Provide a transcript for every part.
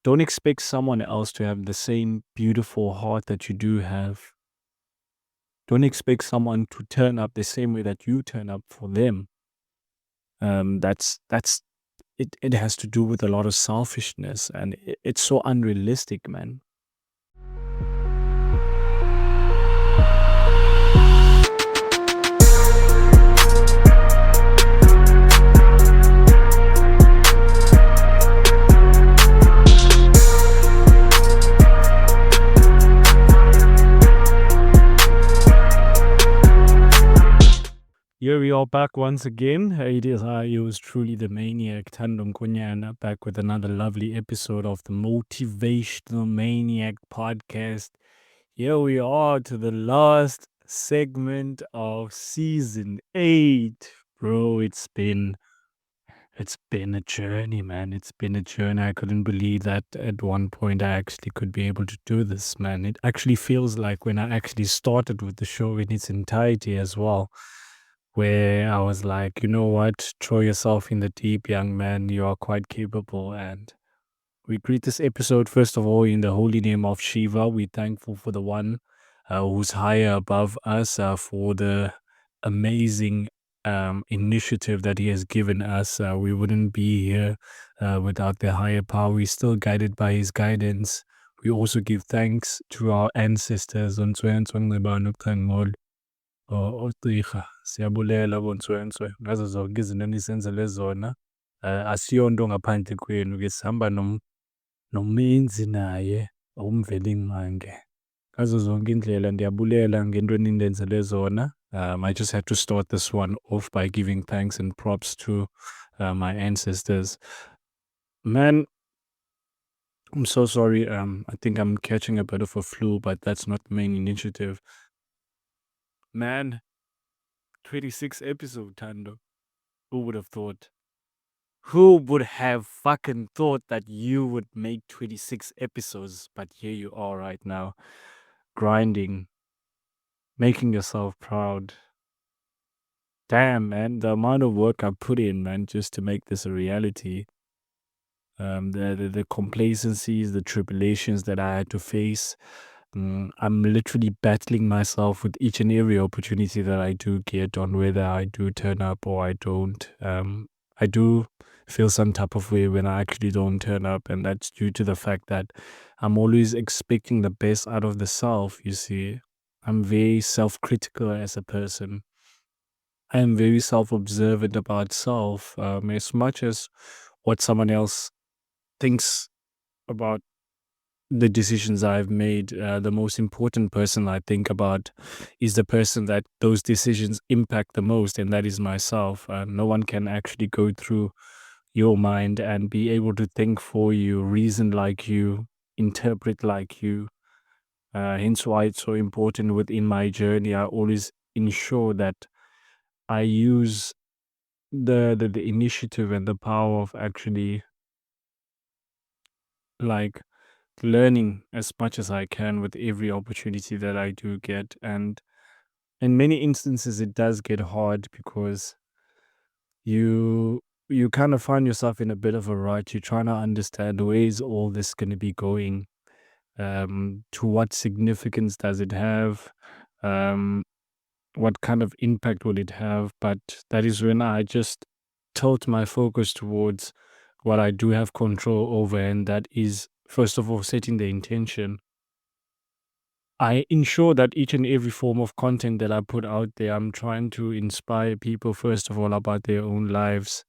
Don't expect someone else to have the same beautiful heart that you do have. Don't expect someone to turn up the same way that you turn up for them. That's it. It has to do with a lot of selfishness, and it's so unrealistic, man. Here we are back once again. It is I, yours truly, the maniac, Thando Nkonyana, back with another lovely episode of the Motivational Maniac Podcast. Here we are to the last segment of season 8. Bro, it's been a journey, man. It's been a journey. I couldn't believe that at one point I actually could be able to do this, man. It actually feels like when I actually started with the show in its entirety as well, where I was like, you know what, throw yourself in the deep, young man. You are quite capable. And we greet this episode, first of all, in the holy name of Shiva. We're thankful for the one who's higher above us, for the amazing initiative that he has given us. We wouldn't be here without the higher power. We're still guided by his guidance. We also give thanks to our ancestors. Ogqirha, siyabulela bontswenswe ngazo zonke izinto enisenzele zona. Asiyonto ngaphandle kwenu ke sihamba nomenzi naye umvelinqange. Ngazo zonke indlela ndiyabulela ngento enindenzele zona. I just had to start this one off by giving thanks and props to my ancestors. Man, I'm so sorry. I think I'm catching a bit of a flu, but that's not the main initiative. Man, 26 episode, Thando. Who would have thought? Who would have fucking thought that you would make 26 episodes? But here you are right now, grinding, making yourself proud. Damn, man, the amount of work I put in, man, just to make this a reality. The complacencies, the tribulations that I had to face. I'm literally battling myself with each and every opportunity that I do get, on whether I do turn up or I don't. I do feel some type of way when I actually don't turn up, and that's due to the fact that I'm always expecting the best out of the self, you see. I'm very self-critical as a person. I am very self-observant about self, as much as what someone else thinks about the decisions I've made. The most important person I think about is the person that those decisions impact the most, and that is myself. No one can actually go through your mind and be able to think for you, reason like you, interpret like you. Hence why it's so important within my journey. I always ensure that I use the initiative and the power of actually like learning as much as I can with every opportunity that I do get. And in many instances, it does get hard because you you kind of find yourself in a bit of a rut. You're trying to understand, where is all this going to be going? To what significance does it have? Um, what kind of impact will it have? But that is when I just tilt my focus towards what I do have control over, and that is, first of all, setting the intention. I ensure that each and every form of content that I put out there, I'm trying to inspire people, first of all, about their own lives,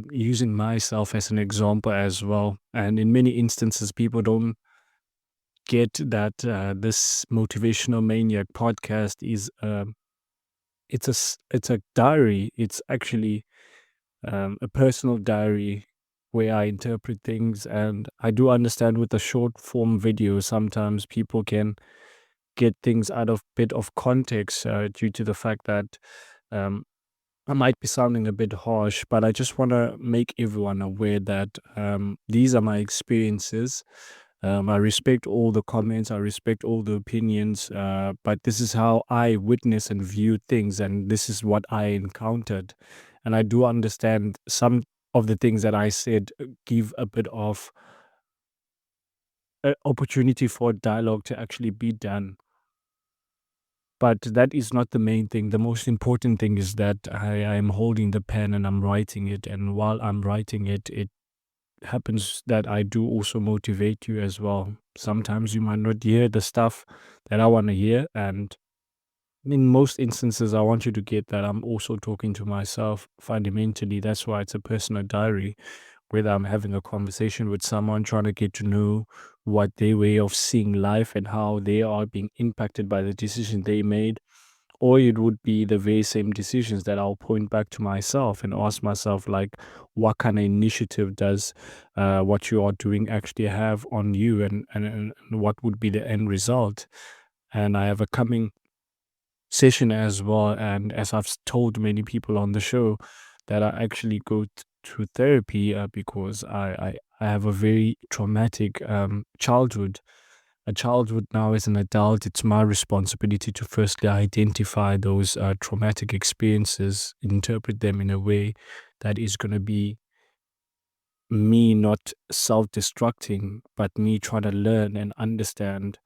using myself as an example as well. And in many instances, people don't get that this Motivational Maniac podcast is it's a diary. It's actually a personal diary where I interpret things, and I do understand with the short form video, sometimes people can get things out of bit of context due to the fact that um, I might be sounding a bit harsh, but I just want to make everyone aware that these are my experiences. I respect all the comments, I respect all the opinions, but this is how I witness and view things, and this is what I encountered. And I do understand some of the things that I said give a bit of an opportunity for dialogue to actually be done. But that is not the main thing. The most important thing is that I am holding the pen and I'm writing it. And while I'm writing it, it happens that I do also motivate you as well. Sometimes you might not hear the stuff that I want to hear. And in most instances, I want you to get that I'm also talking to myself fundamentally. That's why it's a personal diary, whether I'm having a conversation with someone, trying to get to know what their way of seeing life and how they are being impacted by the decision they made, or it would be the very same decisions that I'll point back to myself and ask myself, like, what kind of initiative does what you are doing actually have on you, and what would be the end result? And I have a coming session as well. And as I've told many people on the show, that I actually go through therapy because I have a very traumatic childhood. A childhood now as an adult, it's my responsibility to firstly identify those traumatic experiences, interpret them in a way that is going to be me not self destructing, but me trying to learn and understand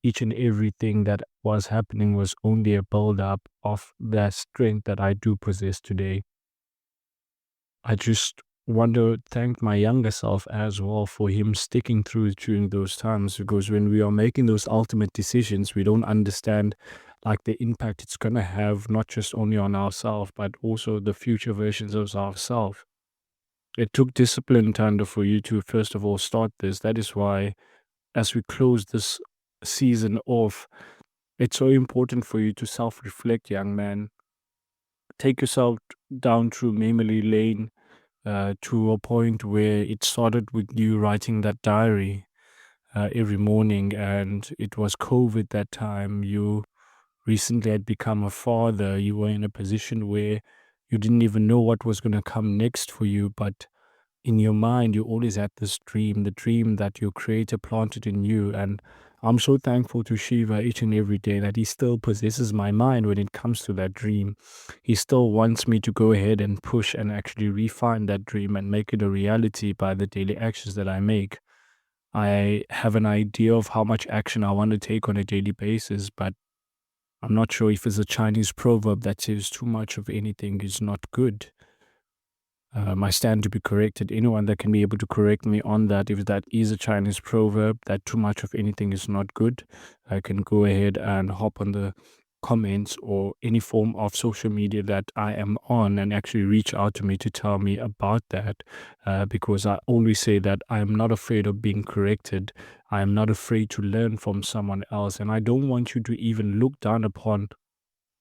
each and everything that was happening was only a build up of the strength that I do possess today. I just want to thank my younger self as well for him sticking through during those times, because when we are making those ultimate decisions, we don't understand like the impact it's going to have, not just only on ourselves, but also the future versions of ourselves. It took discipline, Tando, for you to first of all start this. That is why, as we close this season off, it's so important for you to self reflect, young man. Take yourself down through memory lane to a point where it started with you writing that diary every morning, and it was COVID that time. You recently had become a father. You were in a position where you didn't even know what was going to come next for you, but in your mind, you always had this dream, the dream that your creator planted in you. And I'm so thankful to Shiva each and every day that he still possesses my mind when it comes to that dream. He still wants me to go ahead and push and actually refine that dream and make it a reality by the daily actions that I make. I have an idea of how much action I want to take on a daily basis, but I'm not sure if it's a Chinese proverb that says too much of anything is not good. I stand to be corrected. Anyone that can be able to correct me on that, if that is a Chinese proverb, that too much of anything is not good, I can go ahead and hop on the comments or any form of social media that I am on and actually reach out to me to tell me about that. Because I always say that I am not afraid of being corrected. I am not afraid to learn from someone else. And I don't want you to even look down upon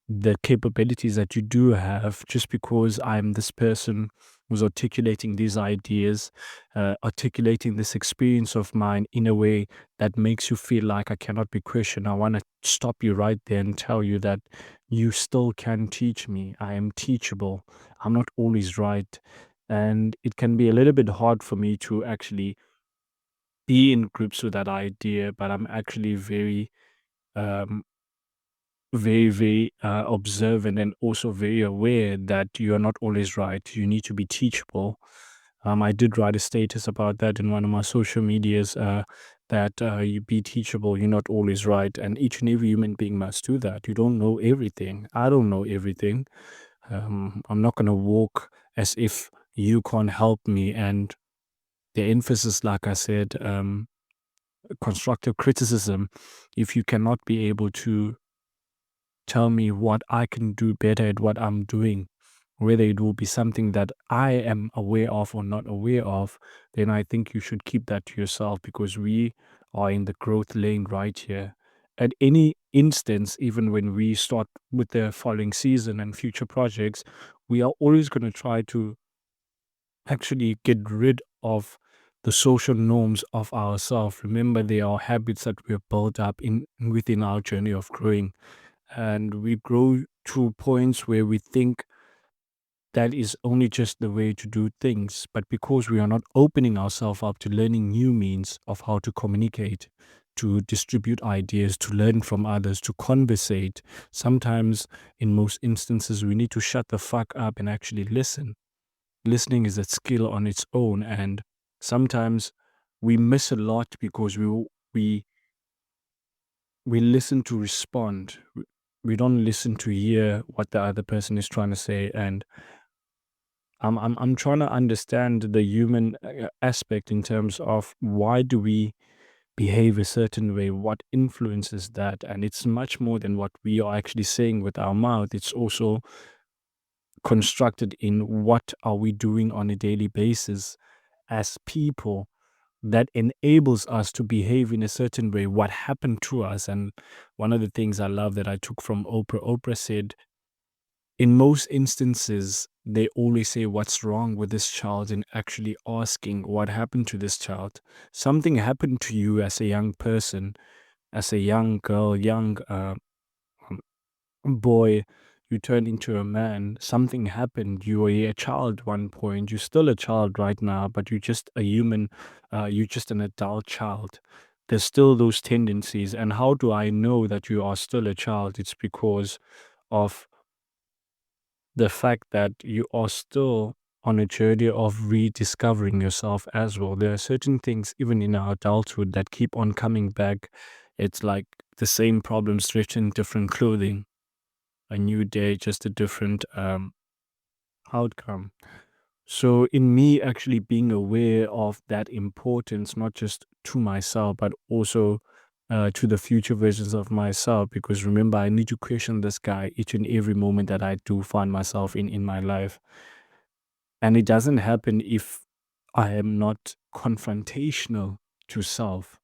the capabilities that you do have just because I'm this person who's articulating these ideas, articulating this experience of mine in a way that makes you feel like I cannot be questioned. I want to stop you right there and tell you that you still can teach me. I am teachable. I'm not always right. And it can be a little bit hard for me to actually be in groups with that idea, but I'm actually um, very observant and also very aware that you are not always right. You need to be teachable. I did write a status about that in one of my social medias, that you be teachable. You're not always right, and each and every human being must do that. You don't know everything. I don't know everything. I'm not gonna walk as if you can't help me. And the emphasis, like I said, constructive criticism. If you cannot be able to tell me what I can do better at what I'm doing, whether it will be something that I am aware of or not aware of, then I think you should keep that to yourself, because we are in the growth lane right here. At any instance, even when we start with the following season and future projects, we are always going to try to actually get rid of the social norms of ourselves. Remember, they are habits that we have built up in within our journey of growing, and we grow to points where we think that is only just the way to do things. But because we are not opening ourselves up to learning new means of how to communicate, to distribute ideas, to learn from others, to conversate, sometimes in most instances we need to shut the fuck up and actually listen. Listening is a skill on its own, and sometimes we miss a lot because we we listen to respond. We don't listen to hear what the other person is trying to say. And I'm trying to understand the human aspect in terms of why do we behave a certain way, what influences that. And it's much more than what we are actually saying with our mouth. It's also constructed in what are we doing on a daily basis as people that enables us to behave in a certain way, what happened to us. And one of the things I love that I took from Oprah said, in most instances, they always say, what's wrong with this child, and actually asking what happened to this child. Something happened to you as a young person, as a young girl, young um, boy, you turned into a man. Something happened. You were a child at one point. You're still a child right now, but you're just a human. You're just an adult child. There's still those tendencies. And how do I know that you are still a child? It's because of the fact that you are still on a journey of rediscovering yourself as well. There are certain things, even in our adulthood, that keep on coming back. It's like the same problems dressed in different clothing. A new day, just a different outcome. So, in me actually being aware of that importance, not just to myself, but also to the future versions of myself, because remember, I need to question this guy each and every moment that I do find myself in my life. And it doesn't happen if I am not confrontational to self.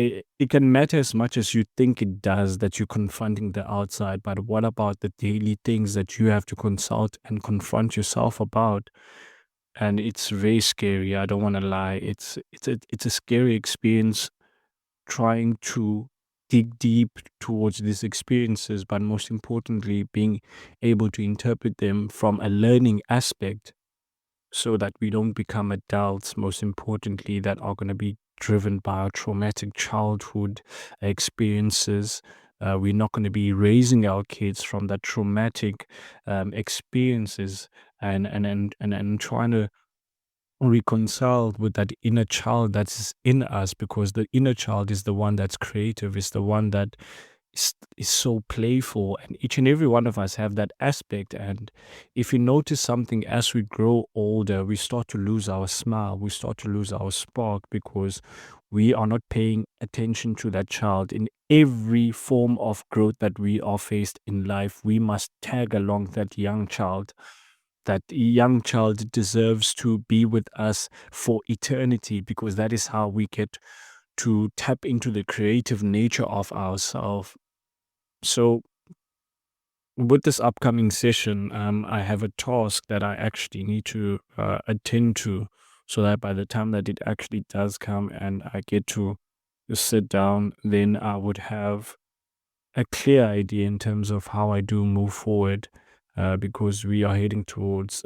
It can matter as much as you think it does that you're confronting the outside, but what about the daily things that you have to consult and confront yourself about? And it's very scary. I don't want to lie. It's a scary experience trying to dig deep towards these experiences, but most importantly, being able to interpret them from a learning aspect so that we don't become adults, most importantly, that are going to be driven by our traumatic childhood experiences. We're not going to be raising our kids from that traumatic experiences, and trying to reconcile with that inner child that's in us, because the inner child is the one that's creative, is the one that is so playful, and each and every one of us have that aspect. And if you notice something, as we grow older, we start to lose our smile, we start to lose our spark, because we are not paying attention to that child. In every form of growth that we are faced in life, we must tag along that young child. That young child deserves to be with us for eternity, because that is how we get to tap into the creative nature of ourselves. So, with this upcoming session, I have a task that I actually need to attend to, so that by the time that it actually does come and I get to sit down, then I would have a clear idea in terms of how I do move forward, because we are heading towards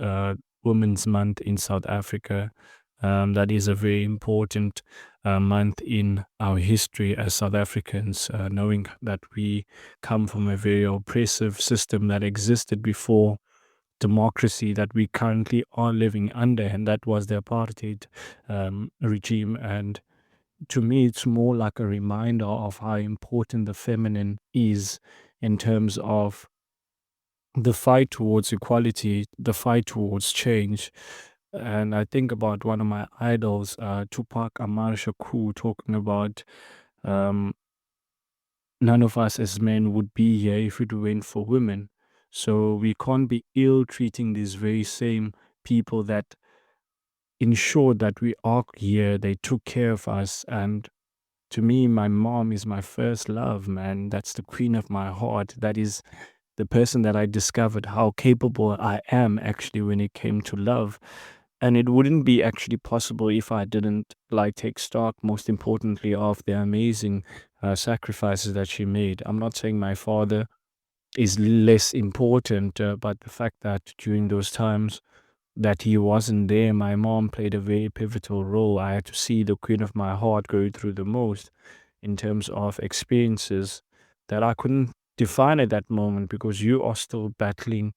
Women's Month in South Africa. That is a very important month in our history as South Africans, knowing that we come from a very oppressive system that existed before democracy that we currently are living under, and that was the apartheid regime. And to me, it's more like a reminder of how important the feminine is in terms of the fight towards equality, the fight towards change. And I think about one of my idols, Tupac Amaru Shakur, talking about um, none of us as men would be here if it weren't for women. So we can't be ill treating these very same people that ensured that we are here. They took care of us. And to me, my mom is my first love, man. That's the queen of my heart. That is the person that I discovered how capable I am actually when it came to love. And it wouldn't be actually possible if I didn't like take stock, most importantly, of the amazing sacrifices that she made. I'm not saying my father is less important, but the fact that during those times that he wasn't there, my mom played a very pivotal role. I had to see the queen of my heart go through the most in terms of experiences that I couldn't define at that moment, because you are still battling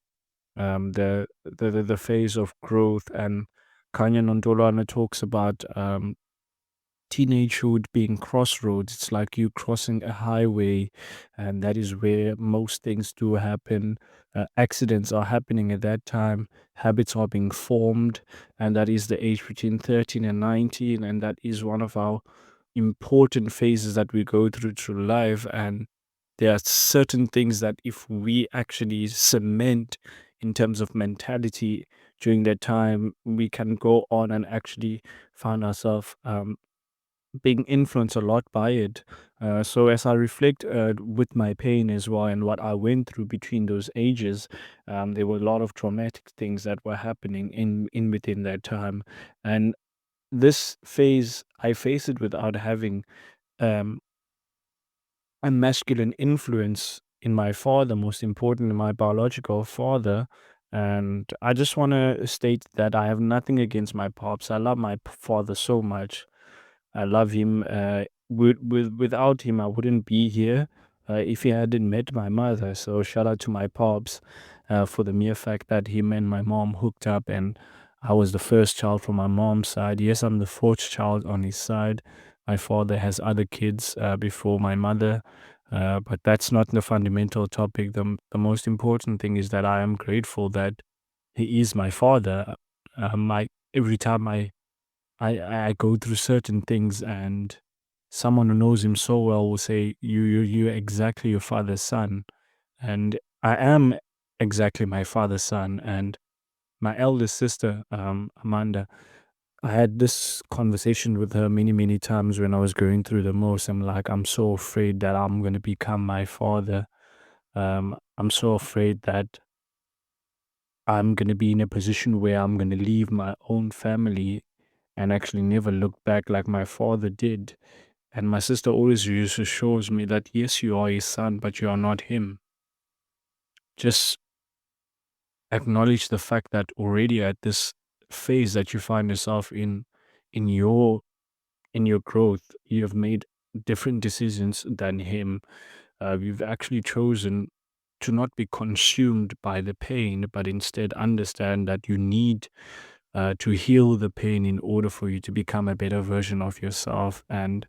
the phase of growth and Nkonyana talks about teenagehood being crossroads. It's like you crossing a highway, and that is where most things do happen. Accidents are happening at that time, habits are being formed, and that is the age between 13 and 19. And that is one of our important phases that we go through life. And there are certain things that if we actually cement in terms of mentality during that time, we can go on and actually find ourselves being influenced a lot by it. So as I reflect with my pain as well and what I went through between those ages, there were a lot of traumatic things that were happening in within that time. And this phase, I face it without having um, a masculine influence in my father, most importantly, my biological father. And I just want to state that I have nothing against my pops. I love my father so much. I love him. Without him, I wouldn't be here if he hadn't met my mother. So shout out to my pops for the mere fact that him and my mom hooked up, and I was the first child from my mom's side. Yes, I'm the fourth child on his side. My father has other kids before my mother, but that's not the fundamental topic. The most important thing is that I am grateful that he is my father. Every time I go through certain things, and someone who knows him so well will say, you're exactly your father's son." And I am exactly my father's son. And my eldest sister, Amanda, I had this conversation with her many, many times when I was going through the most. I'm like, I'm so afraid that I'm going to become my father. I'm so afraid that I'm going to be in a position where I'm going to leave my own family and actually never look back like my father did. And my sister always reassures me that yes, you are his son, but you are not him. Just acknowledge the fact that already at this phase that you find yourself in your in your growth, you have made different decisions than him. You've actually chosen to not be consumed by the pain, but instead understand that you need to heal the pain in order for you to become a better version of yourself. And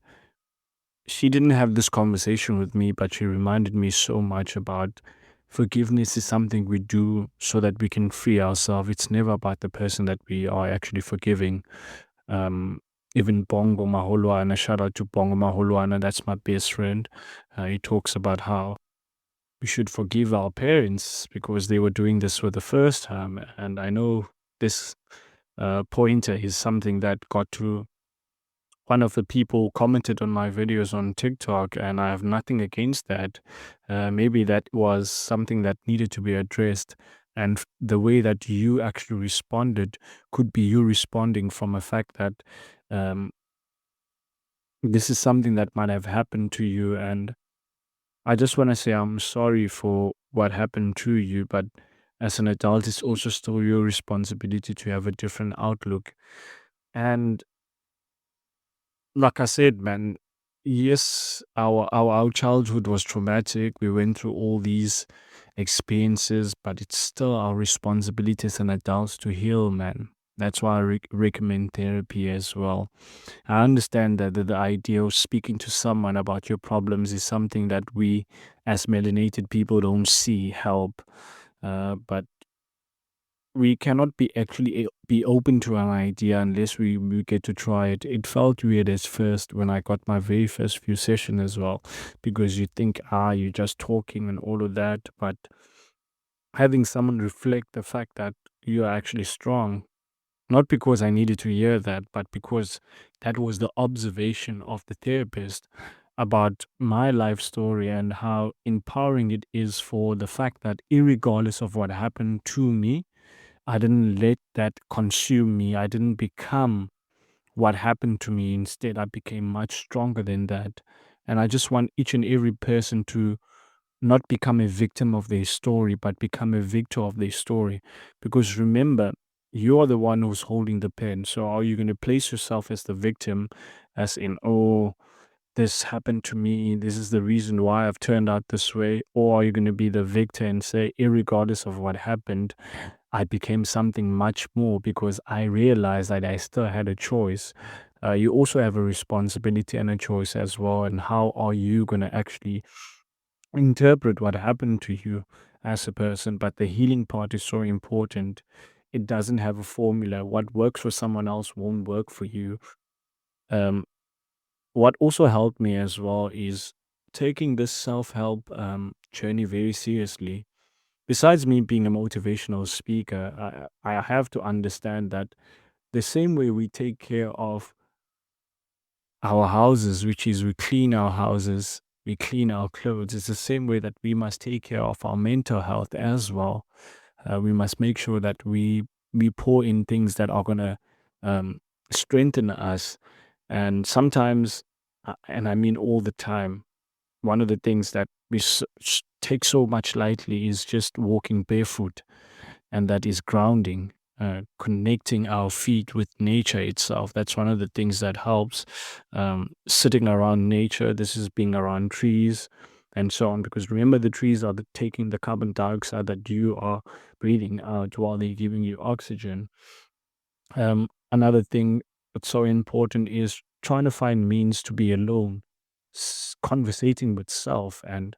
she didn't have this conversation with me, but she reminded me so much about forgiveness is something we do so that we can free ourselves. It's never about the person that we are actually forgiving. Um, Even Bongo Maholwana, shout out to Bongo Maholwana, that's my best friend. He talks about how we should forgive our parents because they were doing this for the first time. And I know this pointer is something that got to one of the people commented on my videos on TikTok, and I have nothing against that. Maybe that was something that needed to be addressed. And the way that you actually responded could be you responding from a fact that um, this is something that might have happened to you. And I just want to say I'm sorry for what happened to you, but as an adult, it's also still your responsibility to have a different outlook. And like I said, man, yes, our childhood was traumatic. We went through all these experiences, but it's still our responsibility as an adult to heal, man. That's why I recommend therapy as well. I understand that the idea of speaking to someone about your problems is something that we, as melanated people, don't see help. But we cannot be actually be open to an idea unless we get to try it. It felt weird at first when I got my very first few sessions as well, because you think, you're just talking and all of that. But having someone reflect the fact that you are actually strong, not because I needed to hear that, but because that was the observation of the therapist about my life story and how empowering it is for the fact that, irregardless of what happened to me, I didn't let that consume me. I didn't become what happened to me. Instead, I became much stronger than that. And I just want each and every person to not become a victim of their story, but become a victor of their story. Because remember, you're the one who's holding the pen. So are you going to place yourself as the victim, as in, oh, this happened to me, this is the reason why I've turned out this way? Or are you going to be the victor and say, irregardless of what happened, I became something much more because I realized that I still had a choice. You also have a responsibility and a choice as well. And how are you going to actually interpret what happened to you as a person? But the healing part is so important. It doesn't have a formula. What works for someone else won't work for you. Um, what also helped me as well is taking this self help journey very seriously. Besides me being a motivational speaker, I have to understand that the same way we take care of our houses, which is we clean our houses, we clean our clothes, it's the same way that we must take care of our mental health as well. We must make sure that we pour in things that are gonna um, strengthen us. And sometimes, and I mean all the time, one of the things that take so much lightly is just walking barefoot, and that is grounding, connecting our feet with nature itself. That's one of the things that helps. Sitting around nature, this is being around trees and so on, because remember, the trees are taking the carbon dioxide that you are breathing out while they're giving you oxygen. Another thing that's so important is trying to find means to be alone, conversating with self. And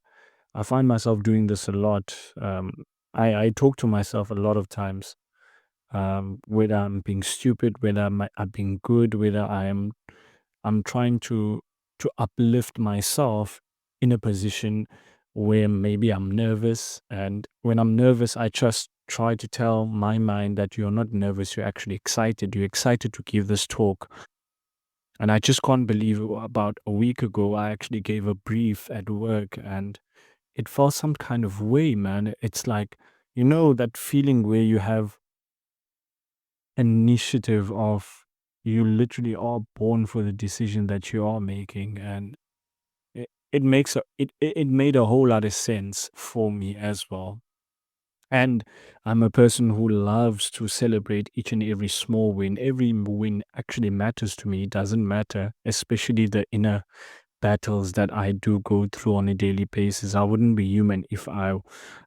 I find myself doing this a lot. I talk to myself a lot of times, whether I'm being stupid, whether I'm being good, whether I'm trying to uplift myself in a position where maybe I'm nervous. And when I'm nervous, I just try to tell my mind that you're not nervous, you're actually excited. You're excited to give this talk. And I just can't believe about a week ago, I actually gave a brief at work, and it felt some kind of way, man. It's like, that feeling where you have initiative of, you literally are born for the decision that you are making. And it made a whole lot of sense for me as well. And I'm a person who loves to celebrate each and every small win. Every win actually matters to me. It doesn't matter, especially the inner battles that I do go through on a daily basis. I wouldn't be human if I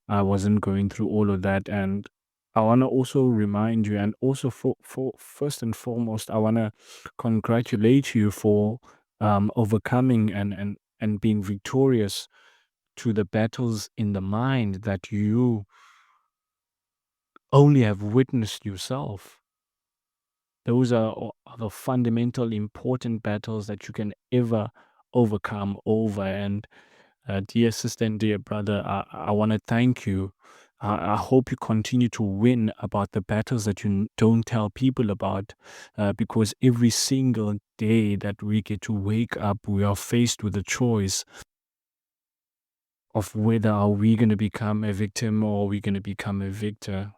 wasn't going through all of that. And I want to also remind you, and also for first and foremost, I want to congratulate you for overcoming and being victorious to the battles in the mind that you only have witnessed yourself. Those are the fundamental important battles that you can ever overcome over. And dear sister and dear brother, I want to thank you. I hope you continue to win about the battles that you don't tell people about, because every single day that we get to wake up, we are faced with a choice of whether are we going to become a victim or are we going to become a victor.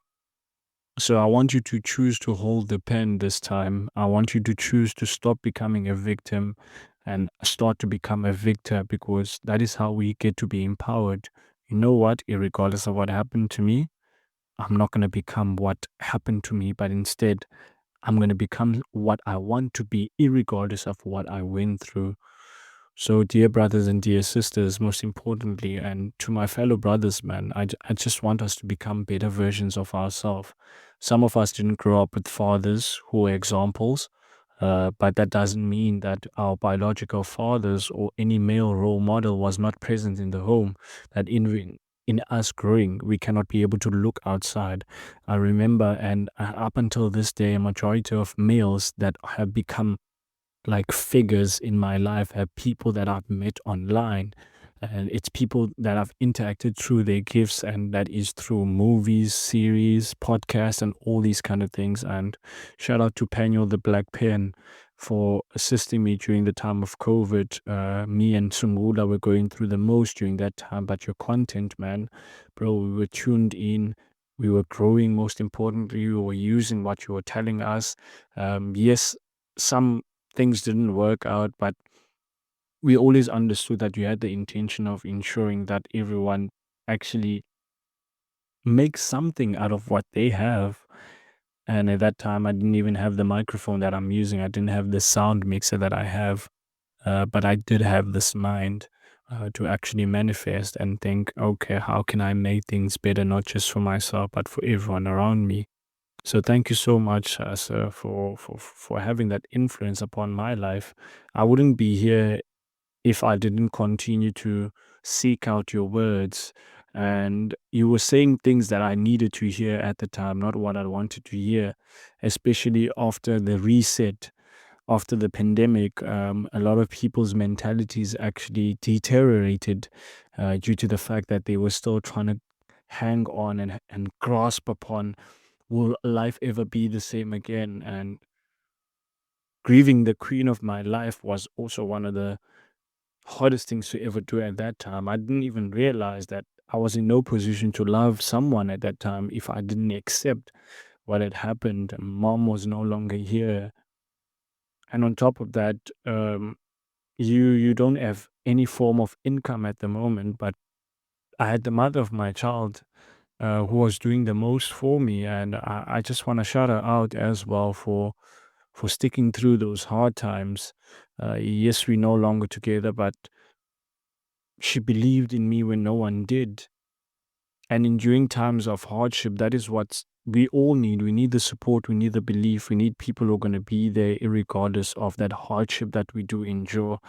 So I want you to choose to hold the pen this time. I want you to choose to stop becoming a victim and start to become a victor, because that is how we get to be empowered. You know what? Irregardless of what happened to me, I'm not going to become what happened to me, but instead, I'm going to become what I want to be, irregardless of what I went through. So, dear brothers and dear sisters, most importantly, and to my fellow brothers, man, I just want us to become better versions of ourselves. Some of us didn't grow up with fathers who were examples, but that doesn't mean that our biological fathers or any male role model was not present in the home. That in us growing, we cannot be able to look outside. I remember, and up until this day, a majority of males that have become like figures in my life have people that I've met online. And it's people that I've interacted through their gifts, and that is through movies, series, podcasts, and all these kind of things. And shout out to Paniel the Black Pen for assisting me during the time of COVID. Me and Sungula were going through the most during that time. But your content, man, bro, we were tuned in. We were growing, most importantly. We were using what you were telling us. Yes, some things didn't work out, but we always understood that you had the intention of ensuring that everyone actually makes something out of what they have. And at that time, I didn't even have the microphone that I'm using. I didn't have the sound mixer that I have, but I did have this mind. to actually manifest and think, okay, how can I make things better, not just for myself, but for everyone around me? So thank you so much, sir, for having that influence upon my life. I wouldn't be here if I didn't continue to seek out your words. And you were saying things that I needed to hear at the time, not what I wanted to hear, especially after the reset, after the pandemic. A lot of people's mentalities actually deteriorated due to the fact that they were still trying to hang on and grasp upon, will life ever be the same again? And grieving the queen of my life was also one of the hardest things to ever do at that time. I didn't even realize that I was in no position to love someone at that time if I didn't accept what had happened. Mom was no longer here. And on top of that, you don't have any form of income at the moment, but I had the mother of my child who was doing the most for me. And I just want to shout her out as well for sticking through those hard times. Yes, we're no longer together, but she believed in me when no one did. And in during times of hardship, that is what we all need. We need the support, we need the belief, we need people who are going to be there, regardless of that hardship that we do endure.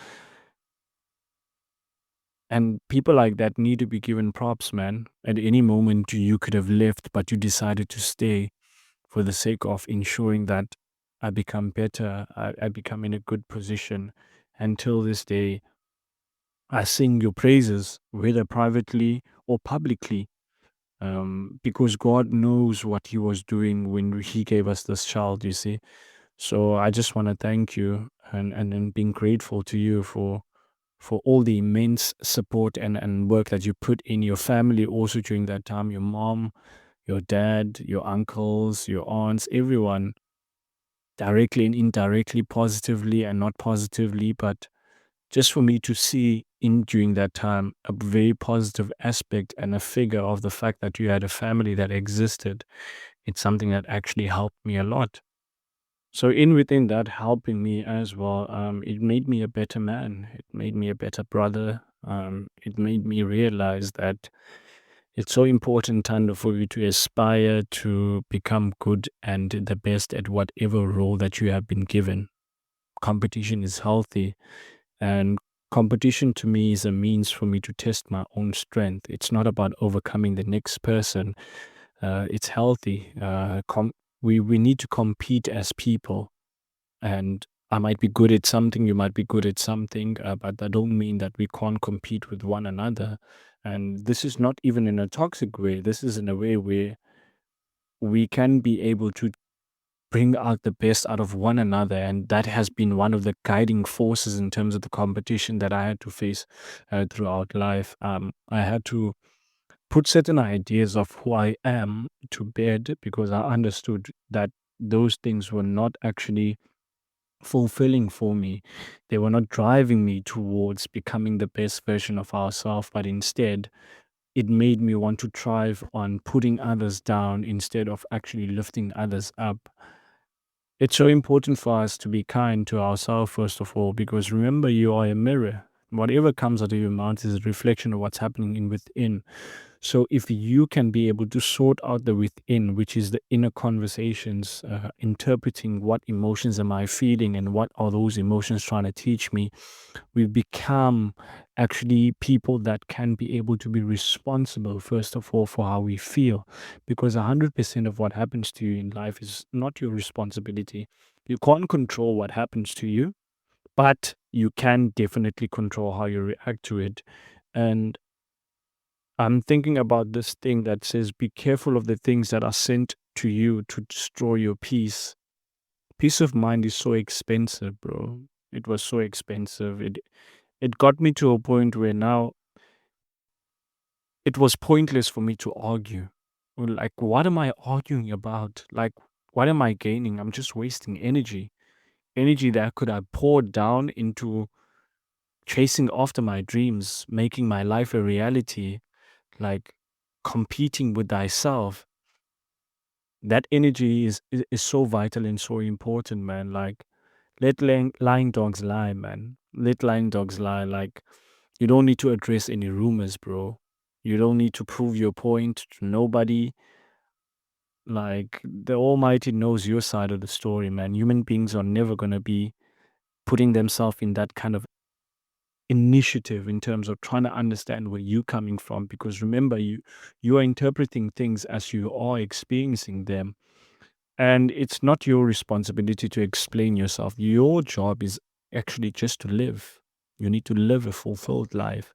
And people like that need to be given props, man. At any moment, you could have left, but you decided to stay for the sake of ensuring that I become better, I become in a good position. Until this day, I sing your praises, whether privately or publicly, because God knows what He was doing when He gave us this child, you see. So I just want to thank you and being grateful to you for all the immense support and work that you put in your family also during that time, your mom, your dad, your uncles, your aunts, everyone, directly and indirectly, positively and not positively, but just for me to see in during that time a very positive aspect and a figure of the fact that you had a family that existed. It's something that actually helped me a lot. So in within that helping me as well, it made me a better man. It made me a better brother. It made me realize that it's so important, Tando, for you to aspire to become good and the best at whatever role that you have been given. Competition is healthy, and competition to me is a means for me to test my own strength. It's not about overcoming the next person. It's healthy. We need to compete as people, and I might be good at something, you might be good at something, but that don't mean that we can't compete with one another. And this is not even in a toxic way. This is in a way where we can be able to bring out the best out of one another. And that has been one of the guiding forces in terms of the competition that I had to face throughout life. I had to put certain ideas of who I am to bed because I understood that those things were not actually fulfilling for me. They were not driving me towards becoming the best version of ourselves, but instead, it made me want to thrive on putting others down instead of actually lifting others up. It's so important for us to be kind to ourselves, first of all, because remember, you are a mirror. Whatever comes out of your mouth is a reflection of what's happening in within. So if you can be able to sort out the within, which is the inner conversations, interpreting what emotions am I feeling and what are those emotions trying to teach me, we become actually people that can be able to be responsible, first of all, for how we feel. Because 100% of what happens to you in life is not your responsibility. You can't control what happens to you, but you can definitely control how you react to it. And I'm thinking about this thing that says, be careful of the things that are sent to you to destroy your peace. Peace of mind is so expensive, bro. It was so expensive. It got me to a point where now it was pointless for me to argue. Like, what am I arguing about? Like, what am I gaining? I'm just wasting energy. Energy that I could have poured down into chasing after my dreams, making my life a reality, like competing with thyself. That energy is so vital and so important, man. Like, let lying dogs lie, man. Let lying dogs lie. Like, You don't need to address any rumors, bro. You don't need to prove your point to nobody. Like, the Almighty knows your side of the story, man. Human beings are never going to be putting themselves in that kind of initiative in terms of trying to understand where you're coming from, because remember, you are interpreting things as you are experiencing them, and it's not your responsibility to explain yourself. Your job is actually just to live. You need to live a fulfilled life.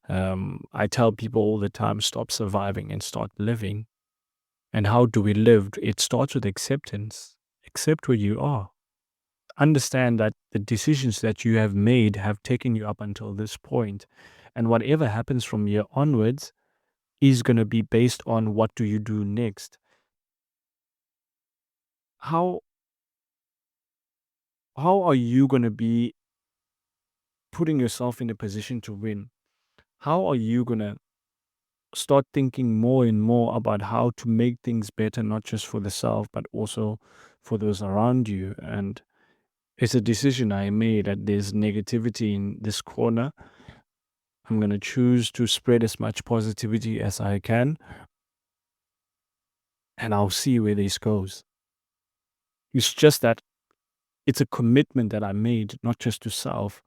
I tell people all the time, stop surviving and start living. And how do we live? It starts with acceptance. Accept where you are. Understand that the decisions that you have made have taken you up until this point, and whatever happens from here onwards is going to be based on what do you do next. How how are you going to be putting yourself in a position to win? How are you going to start thinking more and more about how to make things better, not just for the self but also for those around you? And it's a decision I made that there's negativity in this corner. I'm going to choose to spread as much positivity as I can, and I'll see where this goes. It's just that it's a commitment that I made, not just to self,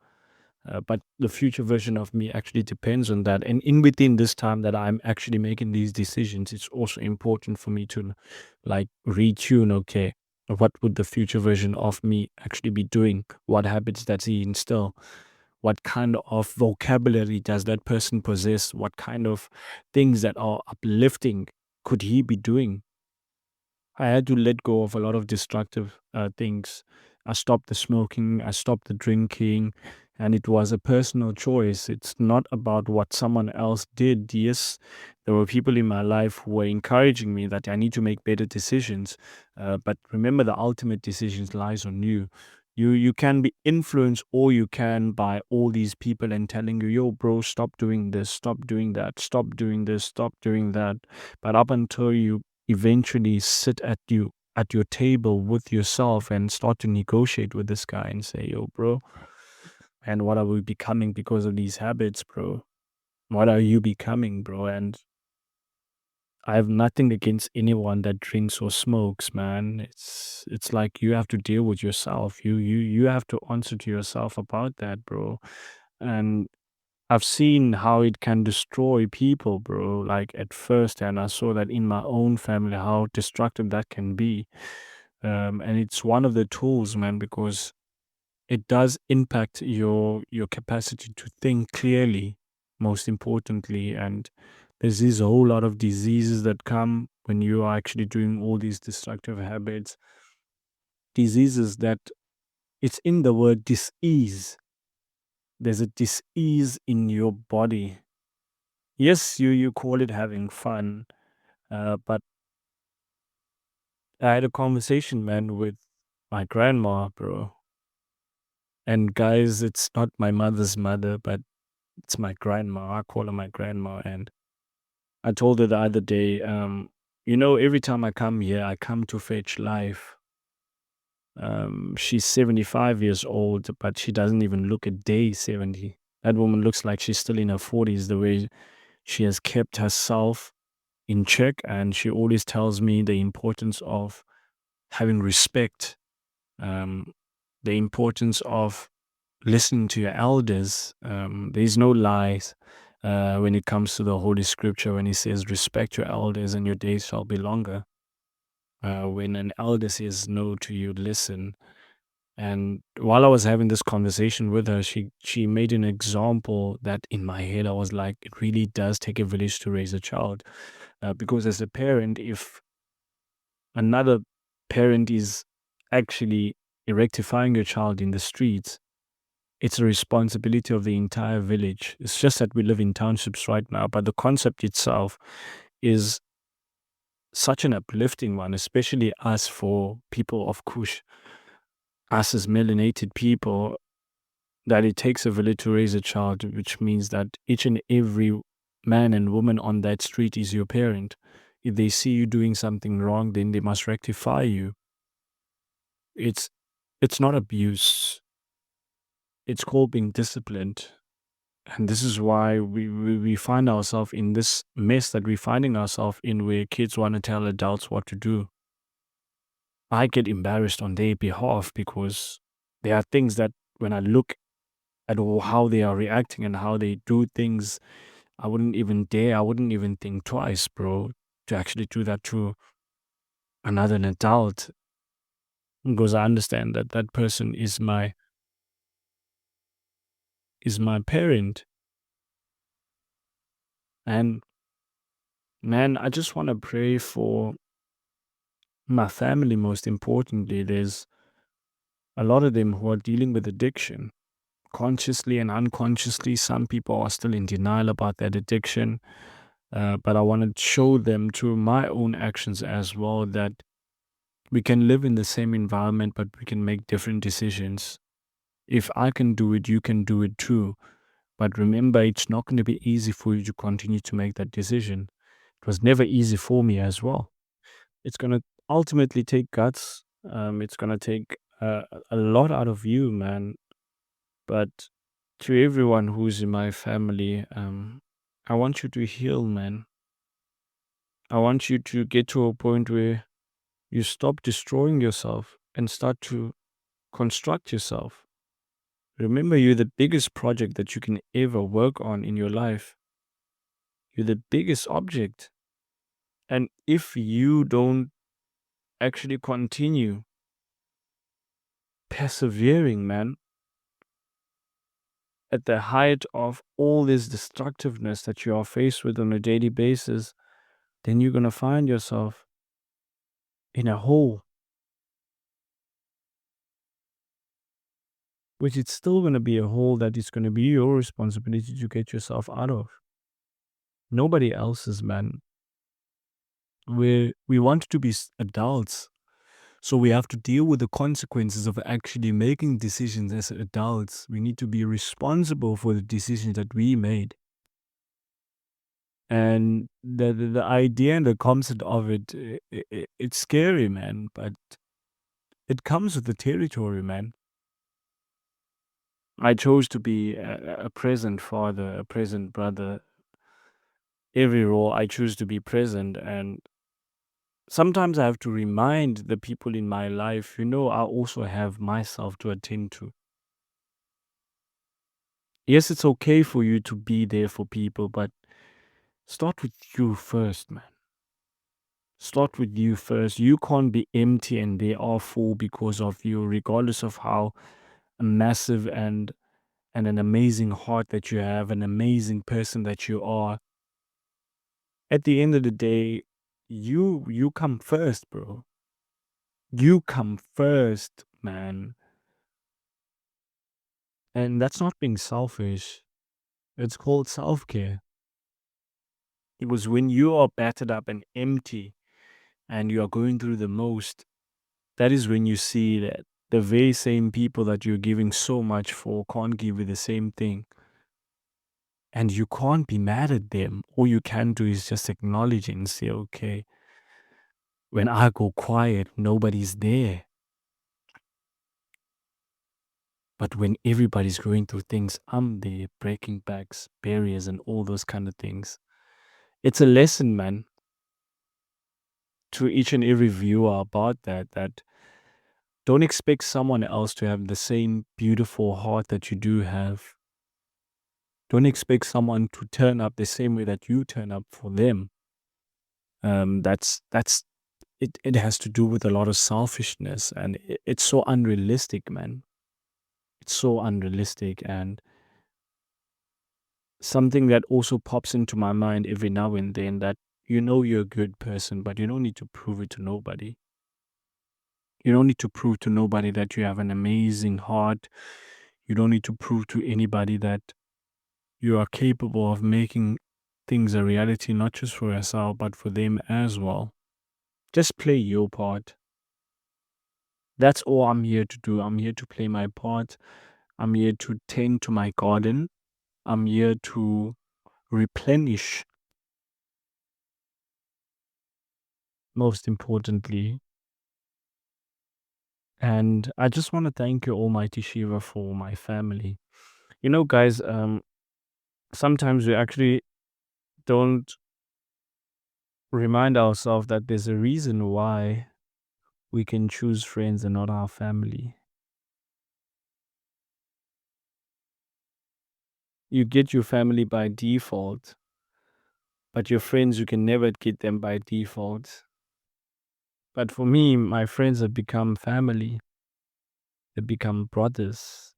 but the future version of me actually depends on that. And in within this time that I'm actually making these decisions, it's also important for me to like retune, okay, what would the future version of me actually be doing? What habits does he instill? What kind of vocabulary does that person possess? What kind of things that are uplifting could he be doing? I had to let go of a lot of destructive things. I stopped the smoking, I stopped the drinking, and it was a personal choice. It's not about what someone else did. Yes, there were people in my life who were encouraging me that I need to make better decisions. But remember, the ultimate decisions lies on you. You can be influenced, or you can by all these people and telling you, yo, bro, stop doing this, stop doing that, stop doing this, stop doing that. But up until you eventually sit at your table with yourself and start to negotiate with this guy and say, yo, bro, and what are we becoming because of these habits, bro? What are you becoming, bro? And I have nothing against anyone that drinks or smokes, man. It's like you have to deal with yourself. You have to answer to yourself about that, bro. And I've seen how it can destroy people, bro, like at first, and I saw that in my own family, how destructive that can be. And it's one of the tools, man, because it does impact your capacity to think clearly, most importantly. And there's a whole lot of diseases that come when you are actually doing all these destructive habits. Diseases that it's in the word dis-ease. There's a dis-ease in your body. Yes, you call it having fun, but I had a conversation, man, with my grandma, bro. And guys, it's not my mother's mother, but it's my grandma. I call her my grandma. And I told her the other day, every time I come here, I come to fetch life. She's 75 years old, but she doesn't even look a day 70. That woman looks like she's still in her 40s, the way she has kept herself in check. And she always tells me the importance of having respect, um, the importance of listening to your elders. There's no lies when it comes to the Holy Scripture when he says, respect your elders and your days shall be longer. When an elder says no to you, listen. And while I was having this conversation with her, she made an example that in my head I was like, it really does take a village to raise a child. Because as a parent, if another parent is actually rectifying your child in the streets, it's a responsibility of the entire village. It's just that we live in townships right now, but the concept itself is such an uplifting one, especially us for people of Kush, us as melanated people, that it takes a village to raise a child, which means that each and every man and woman on that street is your parent. If they see you doing something wrong, then they must rectify you. It's not abuse. It's called being disciplined. And this is why we find ourselves in this mess that we're finding ourselves in, where kids want to tell adults what to do. I get embarrassed on their behalf because there are things that when I look at how they are reacting and how they do things, I wouldn't even think twice, bro, to actually do that to another adult, because I understand that that person is my parent. And man, I just want to pray for my family. Most importantly, there's a lot of them who are dealing with addiction, consciously and unconsciously. Some people are still in denial about that addiction. But I want to show them through my own actions as well that we can live in the same environment, but we can make different decisions. If I can do it, you can do it too. But remember, it's not going to be easy for you to continue to make that decision. It was never easy for me as well. It's going to ultimately take guts. It's going to take a lot out of you, man. But to everyone who's in my family, I want you to heal, man. I want you to get to a point where you stop destroying yourself and start to construct yourself. Remember, you're the biggest project that you can ever work on in your life. You're the biggest object. And if you don't actually continue persevering, man, at the height of all this destructiveness that you are faced with on a daily basis, then you're going to find yourself in a hole, which it's still going to be a hole that is going to be your responsibility to get yourself out of. Nobody else's, man. We want to be adults, so we have to deal with the consequences of actually making decisions as adults. We need to be responsible for the decisions that we made. And the idea and the concept of it, it's scary, man, but it comes with the territory, man. I chose to be a present father, a present brother. Every role I choose to be present, and sometimes I have to remind the people in my life, I also have myself to attend to. Yes, it's okay for you to be there for people, but start with you first, man. Start with you first. You can't be empty and they are full because of you, regardless of how massive and an amazing heart that you have, an amazing person that you are. At the end of the day, you come first, bro. You come first, man. And that's not being selfish. It's called self-care. It was when you are battered up and empty and you are going through the most, that is when you see that the very same people that you're giving so much for can't give you the same thing. And you can't be mad at them. All you can do is just acknowledge it and say, okay, when I go quiet, nobody's there. But when everybody's going through things, I'm there, breaking backs, barriers, and all those kind of things. It's a lesson, man, to each and every viewer about that don't expect someone else to have the same beautiful heart that you do have. Don't expect someone to turn up the same way that you turn up for them. That's it. It has to do with a lot of selfishness, and it's so unrealistic, man. It's so unrealistic, and something that also pops into my mind every now and then, that you're a good person, but you don't need to prove it to nobody. You don't need to prove to nobody that you have an amazing heart. You don't need to prove to anybody that you are capable of making things a reality, not just for yourself, but for them as well. Just play your part. That's all I'm here to do. I'm here to play my part. I'm here to tend to my garden. I'm here to replenish, most importantly. And I just want to thank you, Almighty Shiva, for my family. Guys, sometimes we actually don't remind ourselves that there's a reason why we can choose friends and not our family. You get your family by default, but your friends, you can never get them by default. But for me, my friends have become family. They become brothers,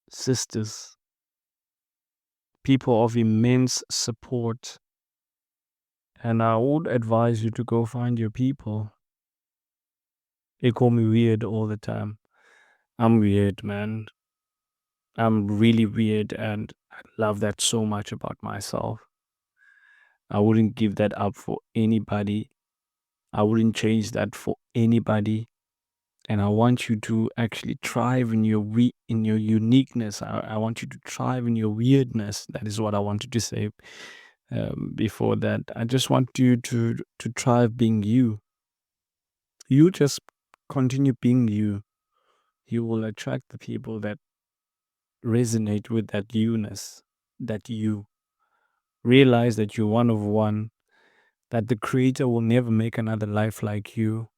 sisters, people of immense support. And I would advise you to go find your people. They call me weird all the time. I'm weird, man. I'm really weird, and I love that so much about myself. I wouldn't give that up for anybody. I wouldn't change that for anybody. And I want you to actually thrive in your in your uniqueness. I want you to thrive in your weirdness. That is what I wanted to say before that. I just want you to thrive being you. You just continue being you. You will attract the people that resonate with that you-ness, that you realize that you're one of one, that the creator will never make another life like you.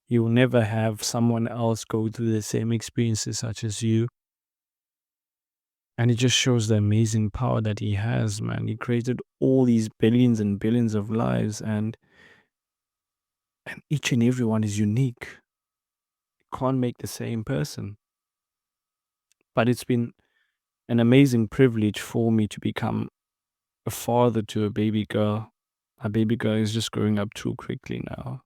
You will never have someone else go through the same experiences such as you. And it just shows the amazing power that he has, man. He created all these billions and billions of lives, and each and every one is unique. You can't make the same person. But it's been an amazing privilege for me to become a father to a baby girl. A baby girl is just growing up too quickly now.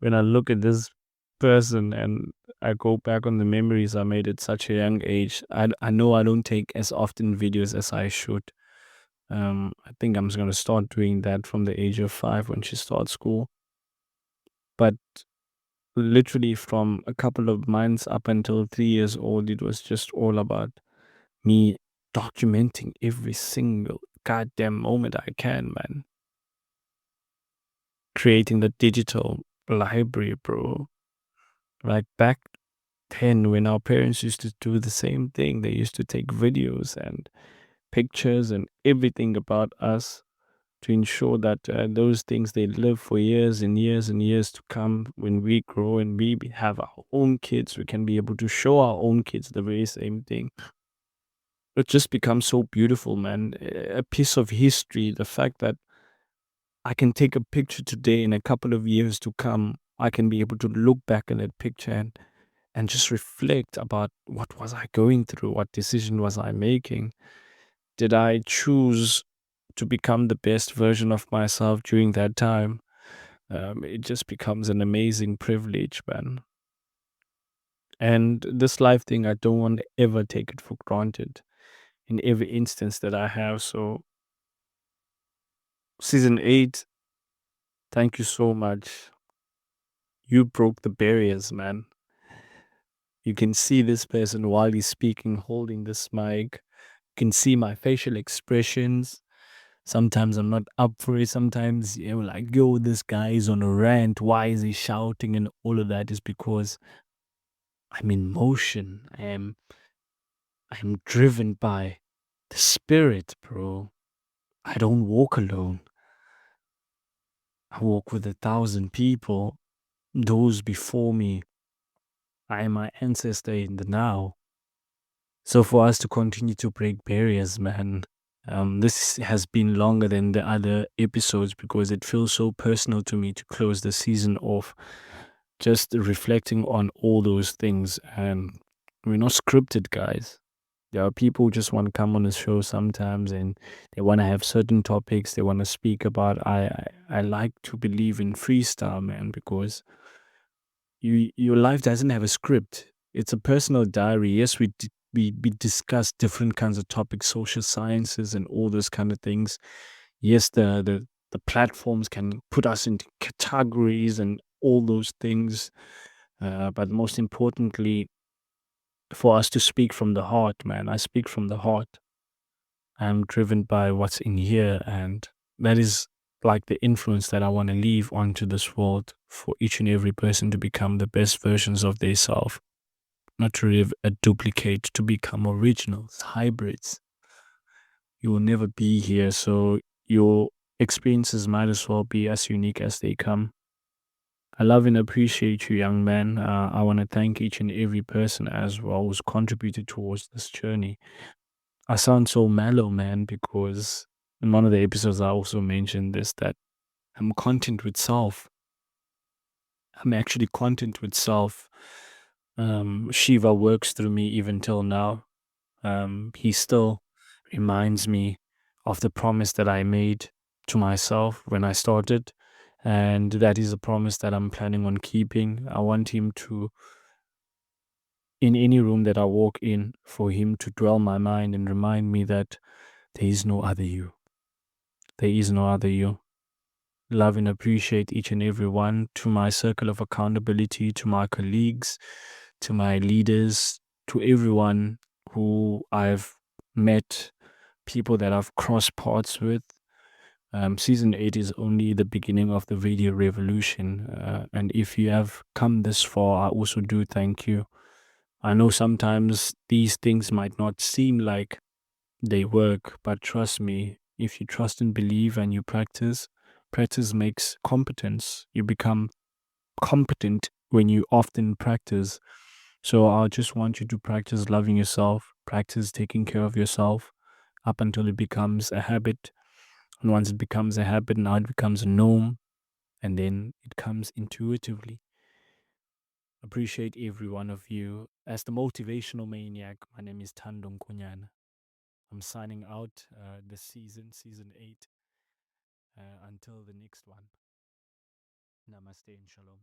When I look at this person and I go back on the memories I made at such a young age, I know I don't take as often videos as I should. I think I'm just gonna start doing that from the age of 5 when she starts school. But literally from a couple of months up until 3 years old, it was just all about me documenting every single goddamn moment I can, man. Creating the digital library, bro. Like back then, when our parents used to do the same thing, they used to take videos and pictures and everything about us to ensure that those things they live for years and years and years to come. When we grow and we have our own kids, we can be able to show our own kids the very same thing. It just becomes so beautiful, man. A piece of history. The fact that I can take a picture today, in a couple of years to come, I can be able to look back at that picture and just reflect about what was I going through, what decision was I making. Did I choose to become the best version of myself during that time? It just becomes an amazing privilege, man. And this life thing, I don't want to ever take it for granted in every instance that I have. So, season 8, thank you so much. You broke the barriers, man. You can see this person while he's speaking, holding this mic. You can see my facial expressions. Sometimes I'm not up for it. Sometimes you're like, yo, this guy is on a rant. Why is he shouting? And all of that is because I'm in motion. I'm driven by the spirit, bro. I don't walk alone. I walk with 1,000 people. Those before me. I am my ancestor in the now. So for us to continue to break barriers, man, this has been longer than the other episodes because it feels so personal to me to close the season off, just reflecting on all those things. And we're not scripted, guys. There are people who just want to come on the show sometimes and they want to have certain topics they want to speak about. I like to believe in freestyle, man, because your life doesn't have a script. It's a personal diary. Yes, we discuss different kinds of topics, social sciences and all those kind of things. Yes, the platforms can put us into categories and all those things. But most importantly, for us to speak from the heart, man. I speak from the heart. I'm driven by what's in here, and that is like the influence that I want to leave onto this world for each and every person to become the best versions of themselves. not to duplicate, to become originals, hybrids. You will never be here, so your experiences might as well be as unique as they come. I love and appreciate you, young man. I want to thank each and every person as well who's contributed towards this journey. I sound so mellow, man, because in one of the episodes I also mentioned this, that I'm content with self. I'm actually content with self. Shiva works through me even till now. He still reminds me of the promise that I made to myself when I started. And that is a promise that I'm planning on keeping. I want him to, in any room that I walk in, for him to dwell my mind and remind me that there is no other you. There is no other you. Love and appreciate each and every one, to my circle of accountability, to my colleagues, to my leaders, to everyone who I've met, people that I've crossed paths with. Season 8 is only the beginning of the video revolution. And if you have come this far, I also do thank you. I know sometimes these things might not seem like they work, but trust me, if you trust and believe and you practice, practice makes competence. You become competent when you often practice. So I just want you to practice loving yourself, practice taking care of yourself up until it becomes a habit. And once it becomes a habit, now it becomes a norm, and then it comes intuitively. Appreciate every one of you. As the Motivational Maniac, my name is Thando Nkonyana. I'm signing out this season 8. Until the next one. Namaste and shalom.